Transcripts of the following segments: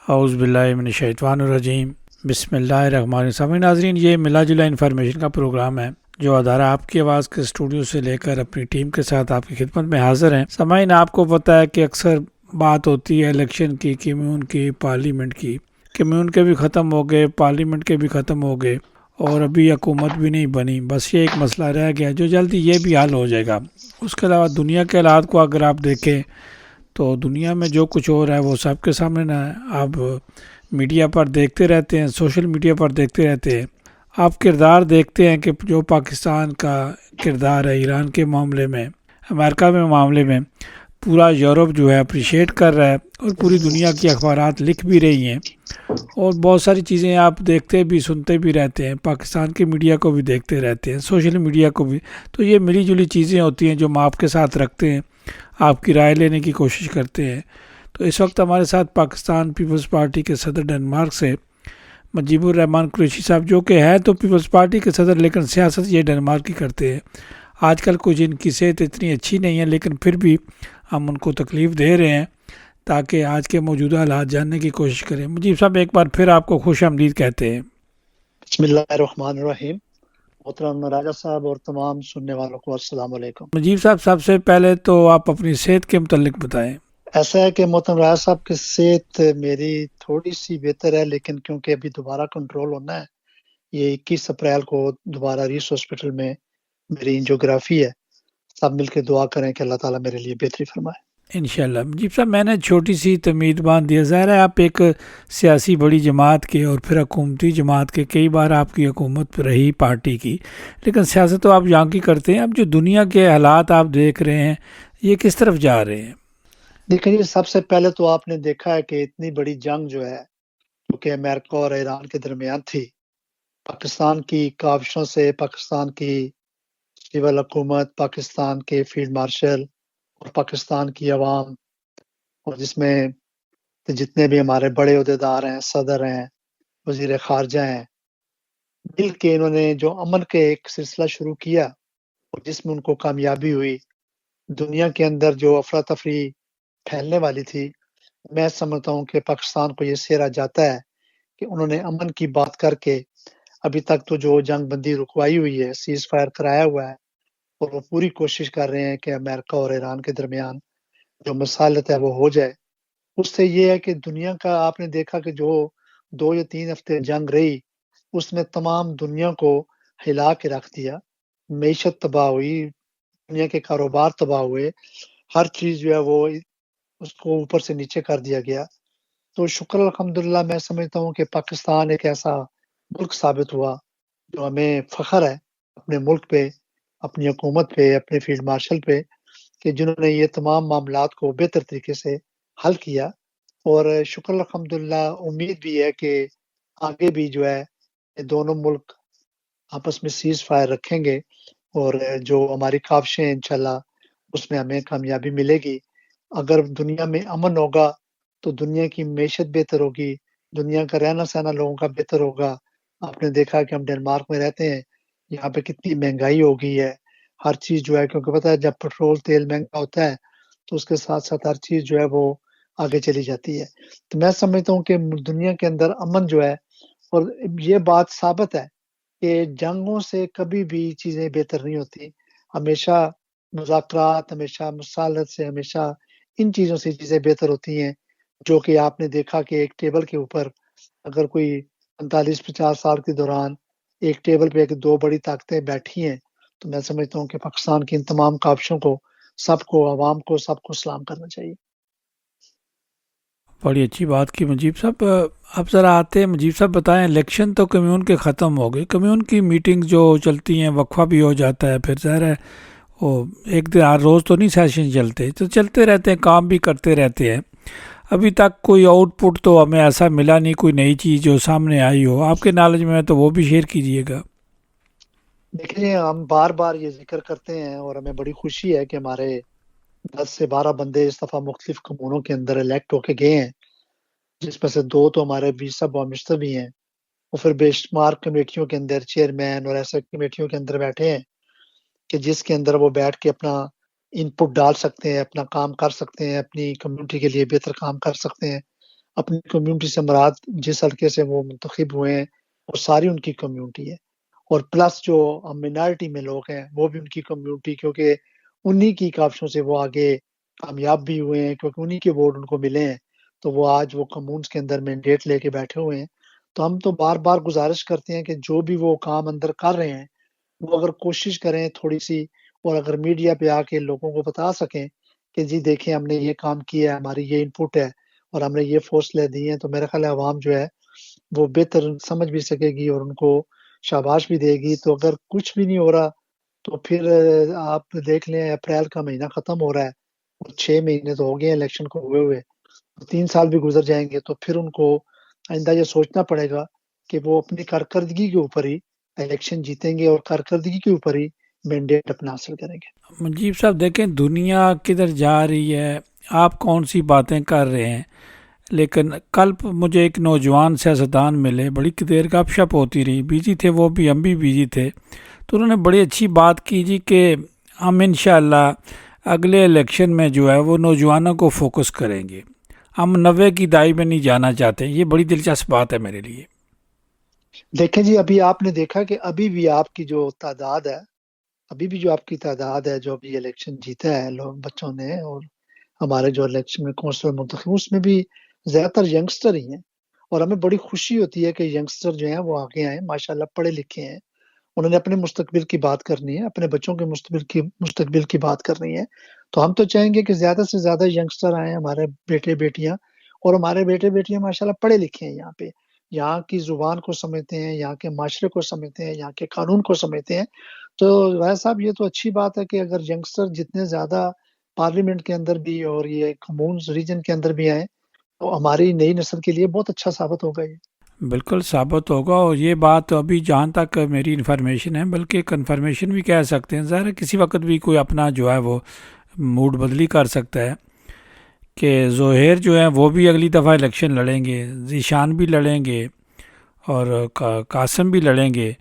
اعوذ باللہ من الشیطان الرجیم، بسم اللہ الرحمن الرحیم۔ سامعین ناظرین، یہ ملا جلا انفارمیشن کا پروگرام ہے جو ادارہ آپ کی آواز کے اسٹوڈیو سے لے کر اپنی ٹیم کے ساتھ آپ کی خدمت میں حاضر ہیں۔ سامعین، آپ کو پتہ ہے کہ اکثر بات ہوتی ہے الیکشن کی، کمیون کی، پارلیمنٹ کی۔ کمیون کے بھی ختم ہو گئے، پارلیمنٹ کے بھی ختم ہو گئے، اور ابھی حکومت بھی نہیں بنی۔ بس یہ ایک مسئلہ رہ گیا جو جلدی یہ بھی حل ہو جائے گا۔ اس کے علاوہ دنیا کے حالات کو اگر آپ دیکھیں تو دنیا میں جو کچھ ہو رہا ہے وہ سب کے سامنے نہ ہے۔ آپ میڈیا پر دیکھتے رہتے ہیں، سوشل میڈیا پر دیکھتے رہتے ہیں، آپ کردار دیکھتے ہیں کہ جو پاکستان کا کردار ہے ایران کے معاملے میں، امریکہ میں معاملے میں، پورا یورپ جو ہے اپریشیٹ کر رہا ہے، اور پوری دنیا کی اخبارات لکھ بھی رہی ہیں، اور بہت ساری چیزیں آپ دیکھتے بھی سنتے بھی رہتے ہیں، پاکستان کے میڈیا کو بھی دیکھتے رہتے ہیں، سوشل میڈیا کو بھی۔ تو یہ ملی جلی چیزیں ہوتی ہیں جو ہم آپ کے ساتھ رکھتے ہیں، آپ کی رائے لینے کی کوشش کرتے ہیں۔ تو اس وقت ہمارے ساتھ پاکستان پیپلز پارٹی کے صدر ڈنمارک سے مجیب الرحمان قریشی صاحب، جو کہ ہے تو پیپلز پارٹی کے صدر لیکن سیاست یہ ڈنمارک کی کرتے ہیں۔ آج کل کچھ ان کی صحت اتنی اچھی نہیں ہے، لیکن پھر بھی ہم ان کو تکلیف دے رہے ہیں تاکہ آج کے موجودہ حالات جاننے کی کوشش کریں۔ مجیب صاحب، ایک بار پھر آپ کو خوش آمدید کہتے ہیں۔ بسم اللہ الرحمن الرحیم۔ محترم راجہ صاحب اور تمام سننے والوں کو السلام علیکم۔ مجیب صاحب، سب سے پہلے تو آپ اپنی صحت کے متعلق بتائیں۔ ایسا ہے کہ محترم راجہ صاحب کی صحت میری تھوڑی سی بہتر ہے، لیکن کیونکہ ابھی دوبارہ کنٹرول ہونا ہے، یہ 21 اپریل کو دوبارہ ریس ہاسپٹل میں میری انجیوگرافی ہے۔ سب مل کے دعا کریں کہ اللہ تعالیٰ میرے لیے بہتری فرمائے انشاءاللہ۔ مجیب صاحب، میں نے چھوٹی سی تمید باندھ دیا، ظاہر ہے آپ ایک سیاسی بڑی جماعت کے اور پھر حکومتی جماعت کے، کئی بار آپ کی حکومت رہی پارٹی کی، لیکن سیاست تو آپ یہاں کی کرتے ہیں۔ اب جو دنیا کے حالات آپ دیکھ رہے ہیں، یہ کس طرف جا رہے ہیں؟ دیکھیں جی، سب سے پہلے تو آپ نے دیکھا ہے کہ اتنی بڑی جنگ جو ہے کیونکہ امریکہ اور ایران کے درمیان تھی، پاکستان کی کاوشوں سے، پاکستان کی سول حکومت، پاکستان کے فیلڈ مارشل اور پاکستان کی عوام، اور جس میں جتنے بھی ہمارے بڑے عہدیدار ہیں، صدر ہیں، وزیر خارجہ ہیں، مل کے انہوں نے جو امن کے ایک سلسلہ شروع کیا اور جس میں ان کو کامیابی ہوئی، دنیا کے اندر جو افراتفری پھیلنے والی تھی، میں سمجھتا ہوں کہ پاکستان کو یہ سہرا جاتا ہے کہ انہوں نے امن کی بات کر کے ابھی تک تو جو جنگ بندی رکوائی ہوئی ہے، سیز فائر کرایا ہوا ہے، اور وہ پوری کوشش کر رہے ہیں کہ امریکہ اور ایران کے درمیان جو مصالحت ہے وہ ہو جائے۔ اس سے یہ ہے کہ دنیا کا آپ نے دیکھا کہ جو 2 یا 3 ہفتے جنگ رہی، اس میں تمام دنیا کو ہلا کے رکھ دیا، معیشت تباہ ہوئی، دنیا کے کاروبار تباہ ہوئے، ہر چیز جو ہے وہ اس کو اوپر سے نیچے کر دیا گیا۔ تو شکر الحمدللہ، میں سمجھتا ہوں کہ پاکستان ایک ایسا ملک ثابت ہوا جو ہمیں فخر ہے اپنے ملک پہ، اپنی حکومت پہ، اپنے فیلڈ مارشل پہ، کہ جنہوں نے یہ تمام معاملات کو بہتر طریقے سے حل کیا۔ اور شکر الحمدللہ، امید بھی ہے کہ آگے بھی جو ہے یہ دونوں ملک آپس میں سیز فائر رکھیں گے، اور جو ہماری کاوشیں انشاءاللہ اس میں ہمیں کامیابی ملے گی۔ اگر دنیا میں امن ہوگا تو دنیا کی معیشت بہتر ہوگی، دنیا کا رہنا سہنا لوگوں کا بہتر ہوگا۔ آپ نے دیکھا کہ ہم ڈنمارک میں رہتے ہیں، یہاں پہ کتنی مہنگائی ہو گئی ہے، ہر چیز جو ہے، کیونکہ پتہ ہے جب پیٹرول تیل مہنگا ہوتا ہے تو اس کے ساتھ ساتھ ہر چیز جو ہے وہ آگے چلی جاتی ہے۔ تو میں سمجھتا ہوں کہ دنیا کے اندر امن جو ہے، اور یہ بات ثابت ہے کہ جنگوں سے کبھی بھی چیزیں بہتر نہیں ہوتی، ہمیشہ مذاکرات، ہمیشہ مصالحت سے، ہمیشہ ان چیزوں سے چیزیں بہتر ہوتی ہیں، جو کہ آپ نے دیکھا کہ ایک ٹیبل کے اوپر اگر کوئی 45-50 سال کے دوران ایک ٹیبل پہ 2 بڑی طاقتیں بیٹھی ہیں، تو میں سمجھتا ہوں کہ پاکستان کی ان تمام کاوشوں کو، سب کو، عوام کو، سب کو سلام کرنا چاہیے۔ بڑی اچھی بات کی مجیب صاحب۔ اب ذرا آتے ہیں، مجیب صاحب بتائیں، الیکشن تو کمیون کے ختم ہو گئے، کمیون کی میٹنگ جو چلتی ہیں، وقفہ بھی ہو جاتا ہے، پھر ظاہر ہے وہ ایک دن ہر روز تو نہیں سیشن چلتے، تو چلتے رہتے ہیں، کام بھی کرتے رہتے ہیں۔ ابھی تک کوئی آؤٹ پٹ تو ہمیں ایسا ملا نہیں، کوئی نئی چیز جو سامنے آئی ہو آپ کے نالج میں، تو وہ بھی شیئر کیجیے گا۔ دیکھیے، ہم بار بار یہ ذکر کرتے ہیں اور ہمیں بڑی خوشی ہے کہ ہمارے 10 سے 12 بندے اس دفعہ مختلف کمیونوں کے اندر الیکٹ ہو کے گئے ہیں، جس میں سے 2 تو ہمارے 20 بامشتہ بھی ہیں، اور پھر بے شمار کمیٹیوں کے اندر چیئرمین اور ایسے کمیٹیوں کے اندر بیٹھے ہیں کہ جس کے اندر وہ بیٹھ کے اپنا ان پٹ ڈال سکتے ہیں، اپنا کام کر سکتے ہیں، اپنی کمیونٹی کے لیے بہتر کام کر سکتے ہیں، اپنی کمیونٹی سے مراد جس حلقے سے وہ منتخب ہوئے ہیں وہ ساری ان کی کمیونٹی ہے، اور پلس جو مائنارٹی میں لوگ ہیں وہ بھی ان کی کمیونٹی، کیونکہ انہی کی کاوشوں سے وہ آگے کامیاب بھی ہوئے ہیں، کیونکہ انہی کے ووٹ ان کو ملے ہیں، تو وہ آج وہ کمونز کے اندر مینڈیٹ لے کے بیٹھے ہوئے ہیں۔ تو ہم تو بار بار گزارش کرتے ہیں کہ جو بھی وہ کام اندر کر رہے ہیں وہ اگر کوشش کریں تھوڑی سی، اور اگر میڈیا پہ آ کے لوگوں کو بتا سکیں کہ جی دیکھیں ہم نے یہ کام کیا ہے، ہماری یہ انپٹ ہے اور ہم نے یہ فیصلے دیے ہیں، تو میرا خیال ہے عوام جو ہے وہ بہتر سمجھ بھی سکے گی اور ان کو شاباش بھی دے گی۔ تو اگر کچھ بھی نہیں ہو رہا تو پھر آپ دیکھ لیں اپریل کا مہینہ ختم ہو رہا ہے اور 6 مہینے تو ہو گئے ہیں الیکشن کو ہوئے 3 سال بھی گزر جائیں گے، تو پھر ان کو آئندہ یہ سوچنا پڑے گا کہ وہ اپنی کارکردگی کے اوپر ہی الیکشن جیتیں گے اور کارکردگی کے اوپر ہی مینڈیٹ اپنا حاصل کریں گے۔ مجیب صاحب دیکھیں دنیا کدھر جا رہی ہے، آپ کون سی باتیں کر رہے ہیں، لیکن کل مجھے ایک نوجوان سیاستدان ملے، بڑی دیر گپ شپ ہوتی رہی، بیجی تھے وہ بھی، ہم بھی بیجی تھے، تو انہوں نے بڑی اچھی بات کی جی کہ ہم انشاءاللہ اگلے الیکشن میں جو ہے وہ نوجوانوں کو فوکس کریں گے، ہم 90 کی دہائی میں نہیں جانا چاہتے۔ یہ بڑی دلچسپ بات ہے میرے لیے۔ دیکھیں جی، ابھی آپ نے دیکھا کہ ابھی بھی آپ کی جو تعداد ہے، ابھی بھی جو آپ کی تعداد ہے جو ابھی الیکشن جیتا ہے لوگ بچوں نے، اور ہمارے جو الیکشن میں کونسلر منتخب اس میں بھی زیادہ تر ینگسٹر ہی ہیں، اور ہمیں بڑی خوشی ہوتی ہے کہ ینگسٹر جو ہیں وہ آگے آئیں، ماشاءاللہ پڑھے لکھے ہیں، انہوں نے اپنے مستقبل کی بات کرنی ہے، اپنے بچوں کے مستقبل کی بات کرنی ہے۔ تو ہم تو چاہیں گے کہ زیادہ سے زیادہ ینگسٹر آئیں، ہمارے بیٹے بیٹیاں، اور ہمارے بیٹے بیٹیاں ماشاءاللہ پڑھے لکھے ہیں، یہاں کی زبان کو سمجھتے ہیں، یہاں کے معاشرے کو سمجھتے ہیں، یہاں کے قانون کو سمجھتے ہیں۔ تو وائس صاحب یہ تو اچھی بات ہے کہ اگر ینگسٹر جتنے زیادہ پارلیمنٹ کے اندر بھی اور یہ کمونز ریجن کے اندر بھی آئیں تو ہماری نئی نسل کے لیے بہت اچھا ثابت ہوگا یہ۔ بالکل ثابت ہوگا، اور یہ بات ابھی جہاں تک میری انفارمیشن ہے، بلکہ کنفرمیشن بھی کہہ سکتے ہیں، ظاہر ہے کسی وقت بھی کوئی اپنا جو ہے وہ موڈ بدلی کر سکتا ہے، کہ زہیر جو ہیں وہ بھی اگلی دفعہ الیکشن لڑیں گے، ذیشان بھی لڑیں گے، اور قاسم بھی لڑیں گے۔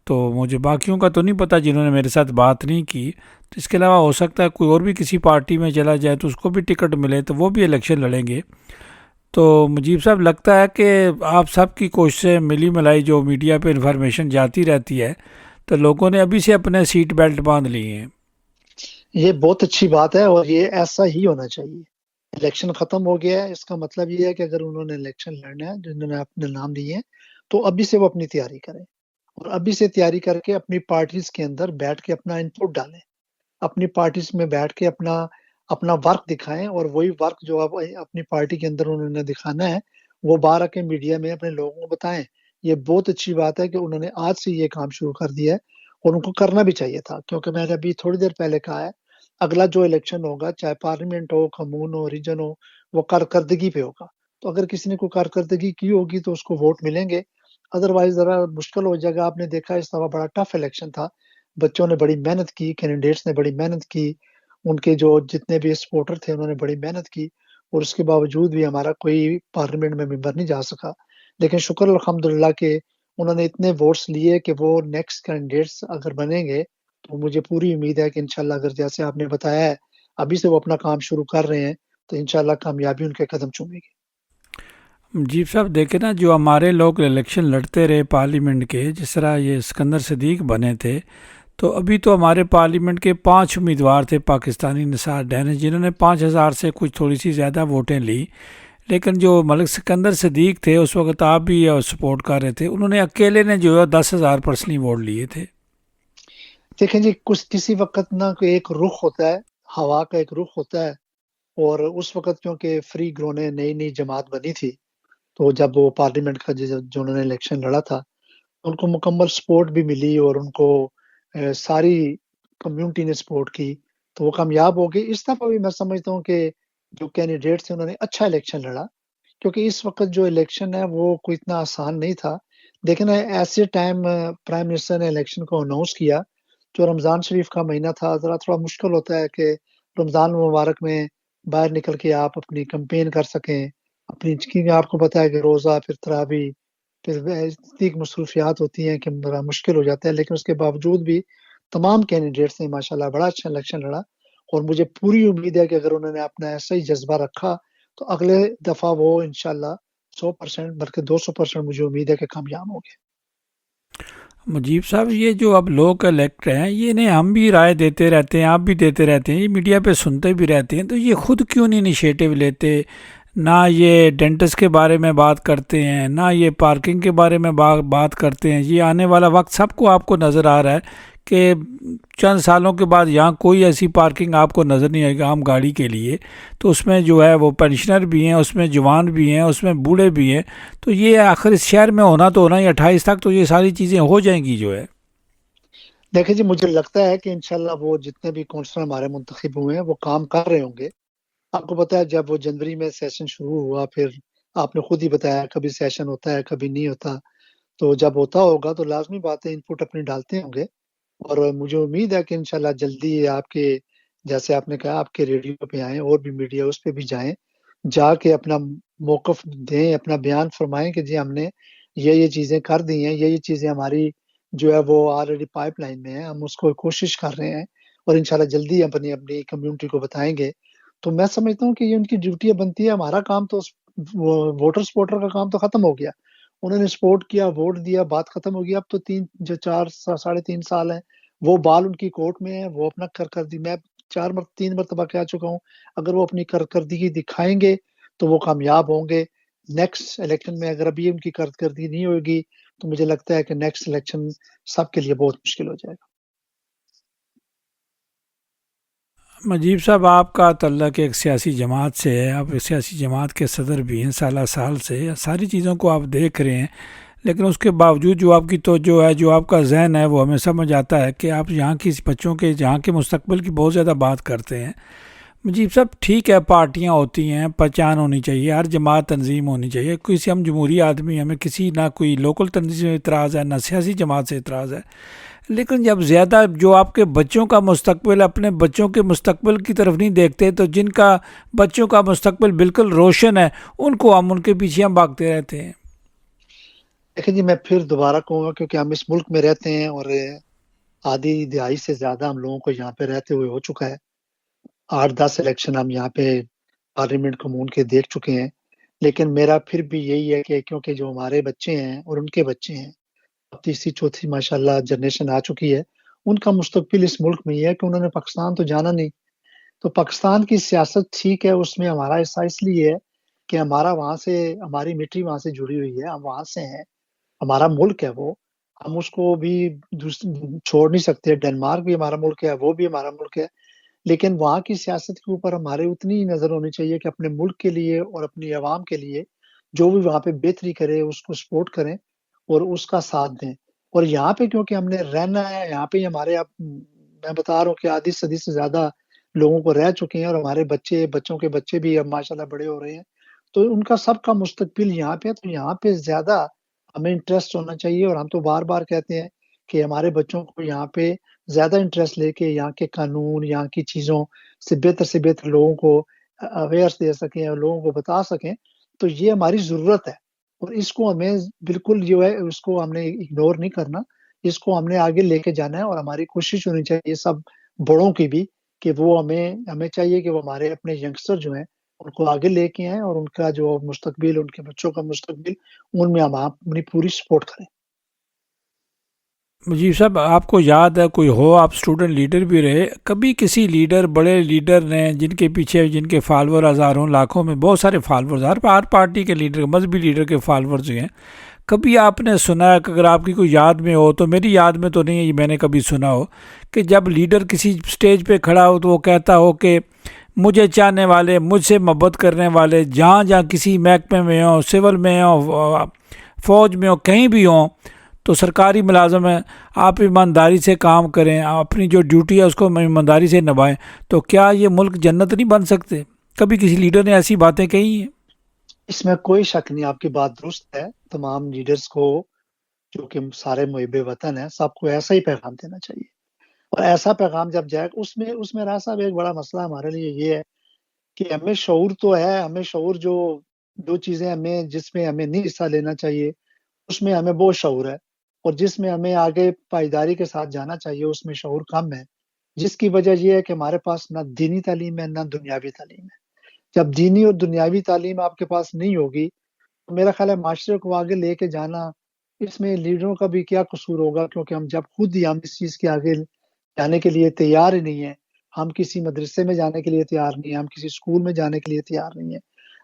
تو مجھے باقیوں کا تو نہیں پتہ جنہوں نے میرے ساتھ بات نہیں کی، تو اس کے علاوہ ہو سکتا ہے کوئی اور بھی کسی پارٹی میں چلا جائے تو اس کو بھی ٹکٹ ملے تو وہ بھی الیکشن لڑیں گے۔ تو مجیب صاحب لگتا ہے کہ آپ سب کی کوششیں ملی ملائی جو میڈیا پہ انفارمیشن جاتی رہتی ہے، تو لوگوں نے ابھی سے اپنے سیٹ بیلٹ باندھ لی ہیں۔ یہ بہت اچھی بات ہے اور یہ ایسا ہی ہونا چاہیے۔ الیکشن ختم ہو گیا ہے، اس کا مطلب یہ ہے کہ اگر انہوں نے الیکشن لڑنا ہے، جنہوں نے اپنے نام دیے ہیں، تو ابھی سے وہ اپنی تیاری کریں، اور ابھی سے تیاری کر کے اپنی پارٹیز کے اندر بیٹھ کے اپنا انپٹ ڈالیں، اپنی پارٹیز میں بیٹھ کے اپنا ورک دکھائیں، اور وہی ورک جو اب اپنی پارٹی کے اندر انہوں نے دکھانا ہے وہ باہر آ کے میڈیا میں اپنے لوگوں کو بتائیں۔ یہ بہت اچھی بات ہے کہ انہوں نے آج سے یہ کام شروع کر دیا ہے، اور ان کو کرنا بھی چاہیے تھا، کیونکہ میں نے ابھی تھوڑی دیر پہلے کہا ہے اگلا جو الیکشن ہوگا، چاہے پارلیمنٹ ہو، کمون ہو، ریجن ہو، وہ کارکردگی پہ ہوگا۔ تو اگر کسی نے کوئی کارکردگی کی ہوگی تو اس کو ووٹ ملیں گے، ادروائز ذرا مشکل ہو جائے گا۔ آپ نے دیکھا اس دفعہ بڑا ٹف الیکشن تھا، بچوں نے بڑی محنت کی، کینڈیڈیٹس نے بڑی محنت کی، ان کے جو جتنے بھی سپورٹر تھے انہوں نے بڑی محنت کی، اور اس کے باوجود بھی ہمارا کوئی پارلیمنٹ میں ممبر نہیں جا سکا۔ لیکن شکر الحمدللہ کہ انہوں نے اتنے ووٹس لیے کہ وہ نیکسٹ کینڈیڈیٹس اگر بنیں گے تو مجھے پوری امید ہے کہ انشاءاللہ اگر جیسے آپ نے بتایا ہے ابھی سے وہ اپنا کام شروع کر رہے ہیں تو انشاءاللہ کامیابی ان کے قدم چومے گی۔ جی صاحب دیکھیں نا، جو ہمارے لوگ الیکشن لڑتے رہے پارلیمنٹ کے، جس طرح یہ اسکندر صدیق بنے تھے، تو ابھی تو ہمارے پارلیمنٹ کے 5 امیدوار تھے پاکستانی نثار ڈینس، جنہوں نے 5000 سے کچھ تھوڑی سی زیادہ ووٹیں لی، لیکن جو ملک سکندر صدیق تھے اس وقت آپ بھی سپورٹ کر رہے تھے، انہوں نے اکیلے نے جو ہے 10,000 پرسنلی ووٹ لیے تھے۔ دیکھیں جی، کسی وقت نا کوئی ایک رخ ہوتا ہے، ہوا کا ایک رخ ہوتا ہے، اور اس وقت کیونکہ فری گرونے نئی جماعت بنی تھی، تو جب وہ پارلیمنٹ کا جو انہوں نے الیکشن لڑا تھا ان کو مکمل سپورٹ بھی ملی، اور ان کو ساری کمیونٹی نے سپورٹ کی، تو وہ کامیاب ہو گئی۔ اس دفعہ بھی میں سمجھتا ہوں کہ جو کینڈیڈیٹ تھے انہوں نے اچھا الیکشن لڑا، کیونکہ اس وقت جو الیکشن ہے وہ کوئی اتنا آسان نہیں تھا۔ لیکن ایسے ٹائم پرائم منسٹر نے الیکشن کو اناؤنس کیا، جو رمضان شریف کا مہینہ تھا، تھوڑا مشکل ہوتا ہے کہ رمضان مبارک میں باہر نکل کے آپ اپنی کمپین کر سکیں، کیونکہ آپ کو پتا ہے کہ روزہ پھر تراویح پھر اتنی مصروفیات ہوتی ہیں کہ بڑا مشکل ہو جاتا ہے۔ لیکن اس کے باوجود بھی تمام کینڈیڈیٹس نے ماشاءاللہ بڑا اچھا الیکشن لڑا، اور مجھے پوری امید ہے کہ اگر انہوں نے اپنا ایسا ہی جذبہ رکھا تو اگلے دفعہ وہ انشاءاللہ 100% بلکہ 200% مجھے امید ہے کہ کامیاب ہوں گے۔ مجیب صاحب، یہ جو اب لوگ الیکٹ ہیں، یہ نہیں ہم بھی رائے دیتے رہتے ہیں، آپ بھی دیتے رہتے ہیں، یہ میڈیا پہ سنتے بھی رہتے ہیں، تو یہ خود کیوں نہیں انیشیٹو لیتے؟ نہ یہ ڈینٹس کے بارے میں بات کرتے ہیں، نہ یہ پارکنگ کے بارے میں بات کرتے ہیں۔ یہ آنے والا وقت سب کو آپ کو نظر آ رہا ہے کہ چند سالوں کے بعد یہاں کوئی ایسی پارکنگ آپ کو نظر نہیں آئے گا عام گاڑی کے لیے، تو اس میں جو ہے وہ پینشنر بھی ہیں، اس میں جوان بھی ہیں، اس میں بوڑھے بھی ہیں، تو یہ آخر اس شہر میں ہونا تو ہونا ہی 28 تک تو یہ ساری چیزیں ہو جائیں گی جو ہے۔ دیکھیں جی، مجھے لگتا ہے کہ انشاءاللہ وہ جتنے بھی کونسلر ہمارے منتخب ہوئے ہیں وہ کام کر رہے ہوں گے۔ آپ کو پتا ہے جب وہ جنوری میں سیشن شروع ہوا، پھر آپ نے خود ہی بتایا کبھی سیشن ہوتا ہے کبھی نہیں ہوتا، تو جب ہوتا ہوگا تو لازمی بات ہے انپٹ اپنی ڈالتے ہوں گے، اور مجھے امید ہے کہ انشاءاللہ جلدی آپ کے، جیسے آپ نے کہا، آپ کے ریڈیو پہ آئیں اور بھی میڈیا اس پہ بھی جائیں، جا کے اپنا موقف دیں، اپنا بیان فرمائیں کہ جی ہم نے یہ چیزیں کر دی ہیں، یہ چیزیں ہماری جو ہے وہ آلریڈی پائپ لائن میں ہیں، ہم اس کو کوشش کر رہے ہیں اور انشاءاللہ جلدی اپنی کمیونٹی کو بتائیں گے۔ تو میں سمجھتا ہوں کہ یہ ان کی ڈیوٹیاں بنتی ہے۔ ہمارا کام تو ووٹر سپورٹر کا کام تو ختم ہو گیا، انہوں نے سپورٹ کیا، ووٹ دیا، بات ختم ہو گئی۔ اب تو 3 ساڑھے 3 سال ہیں، وہ بال ان کی کورٹ میں ہیں، وہ اپنا کارکردگی، میں 3 مرتبہ کہہ چکا ہوں، اگر وہ اپنی کارکردگی دکھائیں گے تو وہ کامیاب ہوں گے۔ نیکسٹ الیکشن میں اگر ابھی ان کی کارکردگی نہیں ہوگی تو مجھے لگتا ہے کہ نیکسٹ الیکشن سب کے لیے بہت مشکل ہو جائے گا۔ مجیب صاحب، آپ کا تعلق ایک سیاسی جماعت سے ہے، آپ ایک سیاسی جماعت کے صدر بھی ہیں، سال سے ساری چیزوں کو آپ دیکھ رہے ہیں، لیکن اس کے باوجود جو آپ کی توجہ ہے، جو آپ کا ذہن ہے، وہ ہمیں سمجھ آتا ہے کہ آپ یہاں کی بچوں کے، یہاں کے مستقبل کی بہت زیادہ بات کرتے ہیں۔ مجیب صاحب، ٹھیک ہے، پارٹیاں ہوتی ہیں، پہچان ہونی چاہیے، ہر جماعت تنظیم ہونی چاہیے، کسی ہم جمہوری آدمی، ہمیں کسی نہ کوئی لوکل تنظیم سے اعتراض ہے، نہ سیاسی جماعت سے اعتراض ہے، لیکن جب زیادہ جو آپ کے بچوں کا مستقبل، اپنے بچوں کے مستقبل کی طرف نہیں دیکھتے، تو جن کا بچوں کا مستقبل بالکل روشن ہے ان کو ہم، ان کے پیچھے ہم بھاگتے رہتے ہیں۔ دیکھیں جی، میں پھر دوبارہ کہوں گا، کیونکہ ہم اس ملک میں رہتے ہیں اور آدھی دہائی سے زیادہ ہم لوگوں کو یہاں پہ رہتے ہوئے ہو چکا ہے، 8-10 الیکشن ہم یہاں پہ پارلیمنٹ کمون کے دیکھ چکے ہیں، لیکن میرا پھر بھی یہی ہے کہ کیونکہ جو ہمارے بچے ہیں اور ان کے بچے ہیں، اب تیسری چوتھی ماشاءاللہ جنریشن آ چکی ہے، ان کا مستقبل اس ملک میں یہ ہے کہ انہوں نے پاکستان تو جانا نہیں، تو پاکستان کی سیاست ٹھیک ہے، اس میں ہمارا حصہ اس لیے ہے کہ ہمارا وہاں سے، ہماری مٹی وہاں سے جڑی ہوئی ہے، ہم وہاں سے ہیں، ہمارا ملک ہے وہ، ہم اس کو بھی چھوڑ نہیں سکتے۔ ڈنمارک بھی ہمارا ملک ہے، وہ بھی ہمارا ملک ہے، لیکن وہاں کی سیاست کے اوپر ہمارے اتنی نظر ہونی چاہیے کہ اپنے ملک کے لیے اور اپنی عوام کے لیے جو بھی وہاں پہ بہتری کرے اس کو سپورٹ کریں اور اس کا ساتھ دیں۔ اور یہاں پہ کیونکہ ہم نے رہنا ہے، یہاں پہ ہمارے، اب میں بتا رہا ہوں کہ آدھی صدی سے زیادہ لوگوں کو رہ چکے ہیں، اور ہمارے بچوں کے بچے بھی اب ماشاءاللہ بڑے ہو رہے ہیں، تو ان کا سب کا مستقبل یہاں پہ ہے، تو یہاں پہ زیادہ ہمیں انٹرسٹ ہونا چاہیے۔ اور ہم تو بار بار کہتے ہیں کہ ہمارے بچوں کو یہاں پہ زیادہ انٹرسٹ لے کے یہاں کے قانون، یہاں کی چیزوں سے بہتر لوگوں کو اویئر دے سکیں اور لوگوں کو بتا سکیں، تو یہ ہماری ضرورت ہے، اور اس کو ہمیں بالکل جو ہے اس کو ہم نے اگنور نہیں کرنا، اس کو ہم نے آگے لے کے جانا ہے، اور ہماری کوشش ہونی چاہیے سب بڑوں کی بھی کہ وہ ہمیں چاہیے کہ وہ ہمارے اپنے ینگسٹر جو ہیں ان کو آگے لے کے آئیں، اور ان کا جو مستقبل، ان کے بچوں کا مستقبل، ان میں ہم اپنی پوری سپورٹ کریں۔ مجیب صاحب، آپ کو یاد ہے، کوئی ہو، آپ اسٹوڈنٹ لیڈر بھی رہے، کبھی کسی لیڈر، بڑے لیڈر نے، جن کے پیچھے جن کے فالوور ہزاروں لاکھوں میں بہت سارے فالورز، ہر پارٹی کے لیڈر، مذہبی لیڈر کے فالورز ہیں، کبھی آپ نے سنا ہے کہ اگر آپ کی کوئی یاد میں ہو، تو میری یاد میں تو نہیں ہے، میں نے کبھی سنا ہو کہ جب لیڈر کسی سٹیج پہ کھڑا ہو تو وہ کہتا ہو کہ مجھے چاہنے والے، مجھ سے محبت کرنے والے، جہاں جہاں کسی محکمے میں ہوں، سول میں ہوں، فوج میں ہوں، کہیں بھی ہوں، تو سرکاری ملازم ہیں، آپ ایمانداری سے کام کریں، اپنی جو ڈیوٹی ہے اس کو ایمانداری سے نبھائیں، تو کیا یہ ملک جنت نہیں بن سکتے؟ کبھی کسی لیڈر نے ایسی باتیں کہی ہیں؟ اس میں کوئی شک نہیں، آپ کی بات درست ہے۔ تمام لیڈرز کو، جو کہ سارے محب وطن ہیں، سب کو ایسا ہی پیغام دینا چاہیے، اور ایسا پیغام جب جائے، اس میں راہ صاحب ایک بڑا مسئلہ ہمارے لیے یہ ہے کہ ہمیں شعور تو ہے، ہمیں شعور جو چیزیں جس میں ہمیں نہیں حصہ لینا چاہیے اس میں ہمیں بہت شعور ہے، اور جس میں ہمیں آگے پائیداری کے ساتھ جانا چاہیے اس میں شعور کم ہے، جس کی وجہ یہ ہے کہ ہمارے پاس نہ دینی تعلیم ہے نہ دنیاوی تعلیم ہے۔ جب دینی اور دنیاوی تعلیم آپ کے پاس نہیں ہوگی تو میرا خیال ہے معاشرے کو آگے لے کے جانا، اس میں لیڈروں کا بھی کیا قصور ہوگا، کیونکہ ہم اس چیز کے آگے جانے کے لیے تیار ہی نہیں ہیں۔ ہم کسی مدرسے میں جانے کے لیے تیار نہیں ہیں، ہم کسی اسکول میں جانے کے لیے تیار نہیں ہیں،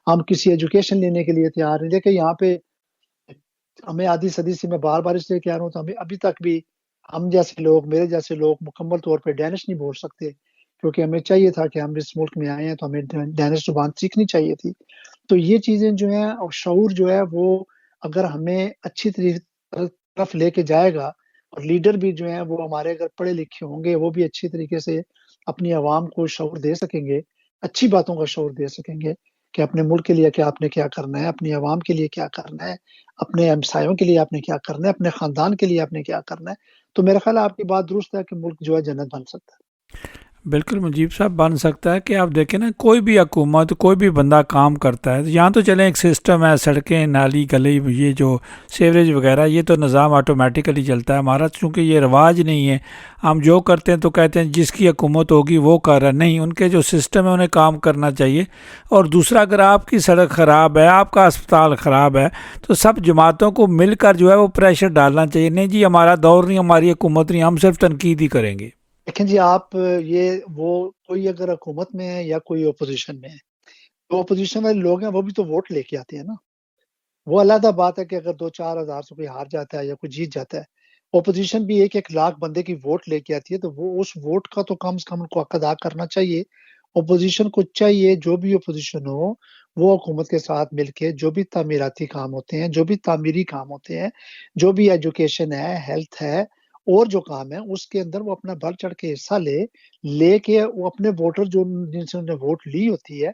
ہم کسی ایجوکیشن لینے کے لیے تیار نہیں۔ دیکھیں یہاں پہ ہمیں آدھی صدی سے میں بار بار اس لیے کہہ رہا ہوں، تو ہمیں ابھی تک بھی ہم جیسے لوگ، میرے جیسے لوگ مکمل طور پہ ڈینش نہیں بول سکتے، کیونکہ ہمیں چاہیے تھا کہ ہم اس ملک میں آئے ہیں تو ہمیں ڈینش زبان سیکھنی چاہیے تھی۔ تو یہ چیزیں جو ہیں اور شعور جو ہے وہ اگر ہمیں اچھی طرف لے کے جائے گا، اور لیڈر بھی جو ہیں وہ ہمارے اگر پڑھے لکھے ہوں گے وہ بھی اچھی طریقے سے اپنی عوام کو شعور دے سکیں گے، اچھی باتوں کا شعور دے سکیں گے کہ اپنے ملک کے لیے کیا آپ نے کیا کرنا ہے، اپنی عوام کے لیے کیا کرنا ہے، اپنے ہمسایوں کے لیے آپ نے کیا کرنا ہے، اپنے خاندان کے لیے آپ نے کیا کرنا ہے، تو میرا خیال ہے آپ کی بات درست ہے کہ ملک جو ہے جنت بن سکتا ہے۔ بالکل مجیب صاحب بن سکتا ہے کہ آپ دیکھیں نا، کوئی بھی حکومت، کوئی بھی بندہ کام کرتا ہے، یہاں تو چلیں ایک سسٹم ہے، سڑکیں، نالی، گلی، یہ جو سیوریج وغیرہ، یہ تو نظام آٹومیٹیکلی چلتا ہے۔ ہمارا چونکہ یہ رواج نہیں ہے، ہم جو کرتے ہیں تو کہتے ہیں جس کی حکومت ہوگی وہ کر رہا ہے، نہیں، ان کے جو سسٹم ہے انہیں کام کرنا چاہیے۔ اور دوسرا، اگر آپ کی سڑک خراب ہے، آپ کا اسپتال خراب ہے، تو سب جماعتوں کو مل کر جو ہے وہ پریشر ڈالنا چاہیے، نہیں جی ہمارا دور نہیں، ہماری حکومت نہیں، ہم صرف تنقید ہی کریں گے۔ دیکھیں جی، آپ وہ کوئی اگر حکومت میں ہے یا کوئی اپوزیشن میں ہے، تو اپوزیشن والے لوگ ہیں وہ بھی تو ووٹ لے کے آتے ہیں نا۔ وہ علیحدہ بات ہے کہ اگر 2-4 ہزار سے کوئی ہار جاتا ہے یا کوئی جیت جاتا ہے، اپوزیشن بھی 1-1 لاکھ بندے کی ووٹ لے کے آتی ہے، تو وہ اس ووٹ کا تو کم سے کم ان کو حق ادا کرنا چاہیے۔ اپوزیشن کو چاہیے جو بھی اپوزیشن ہو وہ حکومت کے ساتھ مل کے جو بھی تعمیراتی کام ہوتے ہیں، جو بھی تعمیری کام ہوتے ہیں، جو بھی ایجوکیشن ہے، ہیلتھ ہے، اور جو کام ہے اس کے اندر وہ اپنا بڑھ چڑھ کے حصہ لے کے وہ اپنے ووٹر جو جن سے انہوں نے ووٹ لی ہوتی ہے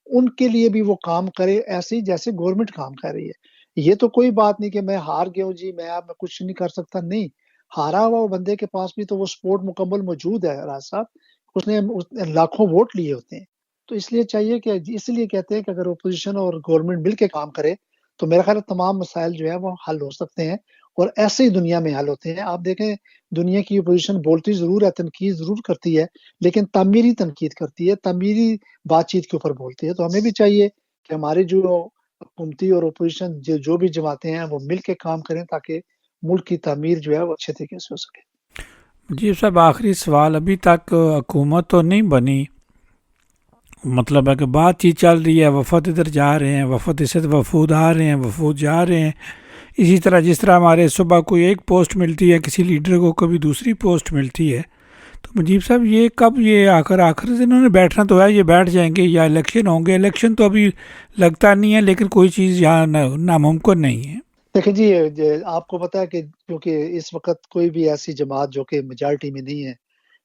ان کے لیے بھی وہ کام کرے، ایسے ہی جیسے گورنمنٹ کام کر رہی ہے۔ یہ تو کوئی بات نہیں کہ میں ہار گیا ہوں جی، میں اب کچھ نہیں کر سکتا، نہیں۔ ہارا ہوا وہ بندے کے پاس بھی تو وہ سپورٹ مکمل موجود ہے راج صاحب، اس نے لاکھوں ووٹ لیے ہوتے ہیں۔ تو اس لیے چاہیے کہ اس لیے کہتے ہیں کہ اگر اپوزیشن اور گورنمنٹ مل کے کام کرے تو میرا خیال ہے تمام مسائل جو ہے وہ حل ہو سکتے ہیں، اور ایسے ہی دنیا میں حل ہوتے ہیں۔ آپ دیکھیں دنیا کی اپوزیشن بولتی ضرور ہے، تنقید ضرور کرتی ہے، لیکن تعمیری تنقید کرتی ہے، تعمیری بات چیت کے اوپر بولتی ہے۔ تو ہمیں بھی چاہیے کہ ہماری جو حکومتی اور اپوزیشن جو بھی جماعتیں ہیں وہ مل کے کام کریں تاکہ ملک کی تعمیر جو ہے وہ اچھے طریقے سے ہو سکے۔ جی صاحب، آخری سوال، ابھی تک حکومت تو نہیں بنی، مطلب ہے کہ بات چیت چل رہی ہے، وفد ادھر جا رہے ہیں، وفد اس وفود آ رہے ہیں، وفود جا رہے ہیں، اسی طرح جس طرح ہمارے صبح کوئی ایک پوسٹ ملتی ہے کسی لیڈر کو، کبھی دوسری پوسٹ ملتی ہے، تو مجیب صاحب یہ کب، یہ آخر سے انہوں نے بیٹھنا تو ہے، یہ بیٹھ جائیں گے یا الیکشن ہوں گے؟ الیکشن تو ابھی لگتا نہیں ہے، لیکن کوئی چیز یہاں ناممکن نہیں ہے۔ دیکھیں جی، آپ کو پتا ہے کہ کیونکہ اس وقت کوئی بھی ایسی جماعت جو کہ میجارٹی میں نہیں ہے،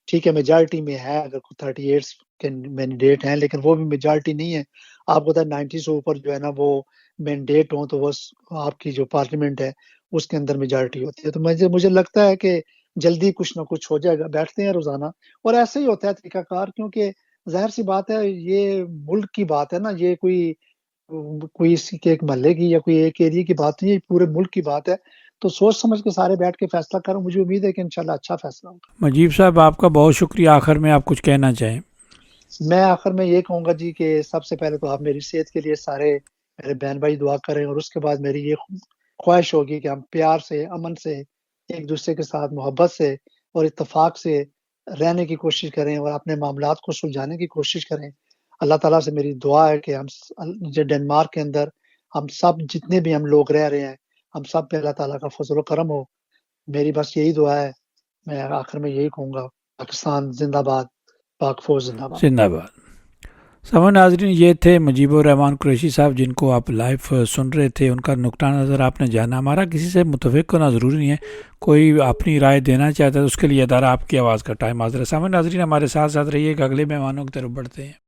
ٹھیک ہے میجارٹی میں ہے، اگر 38 کے مینڈیٹ ہیں، لیکن وہ بھی میجارٹی نہیں ہے۔ آپ کو پتا ہے 90 سے اوپر جو ہے نا وہ مینڈیٹ ہوں تو وہ آپ کی جو پارلیمنٹ ہے اس کے اندر میجارٹی ہوتی ہے۔ تو مجھے لگتا ہے کہ جلدی کچھ نہ کچھ ہو جائے گا، بیٹھتے ہیں روزانہ، اور ایسے ہی ہوتا ہے طریقہ کار، کیونکہ ظاہر سی بات ہے یہ ملک کی بات ہے نا، یہ کوئی اسی کے ایک محلے کی یا کوئی ایک ایریے کی بات نہیں ہے، پورے ملک کی بات ہے۔ تو سوچ سمجھ کے سارے بیٹھ کے فیصلہ کروں، مجھے امید ہے کہ انشاءاللہ اچھا فیصلہ ہوگا۔ مجیب صاحب آپ کا بہت شکریہ، آخر میں آپ کچھ کہنا چاہیں؟ میں آخر میں یہ کہوں گا جی کہ سب سے پہلے تو آپ میری صحت کے لیے سارے میرے بہن بھائی دعا کریں، اور اس کے بعد میری یہ خواہش ہوگی کہ ہم پیار سے، امن سے، ایک دوسرے کے ساتھ محبت سے اور اتفاق سے رہنے کی کوشش کریں اور اپنے معاملات کو سلجھانے کی کوشش کریں۔ اللہ تعالیٰ سے میری دعا ہے کہ ہم ڈنمارک کے اندر ہم سب جتنے بھی ہم لوگ رہ رہے ہیں، ہم سب پہ اللہ تعالیٰ کا فضل و کرم ہو۔ میری بس یہی دعا ہے، میں آخر میں یہی کہوں گا، پاکستان زندہ باد، پاک فوج زندہ باد۔ زندہ باد۔ سامعین ناظرین، یہ تھے مجیب الرحمان قریشی صاحب، جن کو آپ لائیو سن رہے تھے، ان کا نقطہ نظر آپ نے جانا۔ ہمارا کسی سے متفق ہونا ضروری نہیں ہے، کوئی اپنی رائے دینا چاہتا ہے تو اس کے لیے ادارہ آپ کی آواز کا ٹائم حاضر ہے۔ سامعین ناظرین، ہمارے ساتھ رہیے گا، اگلے مہمانوں کی طرف بڑھتے ہیں۔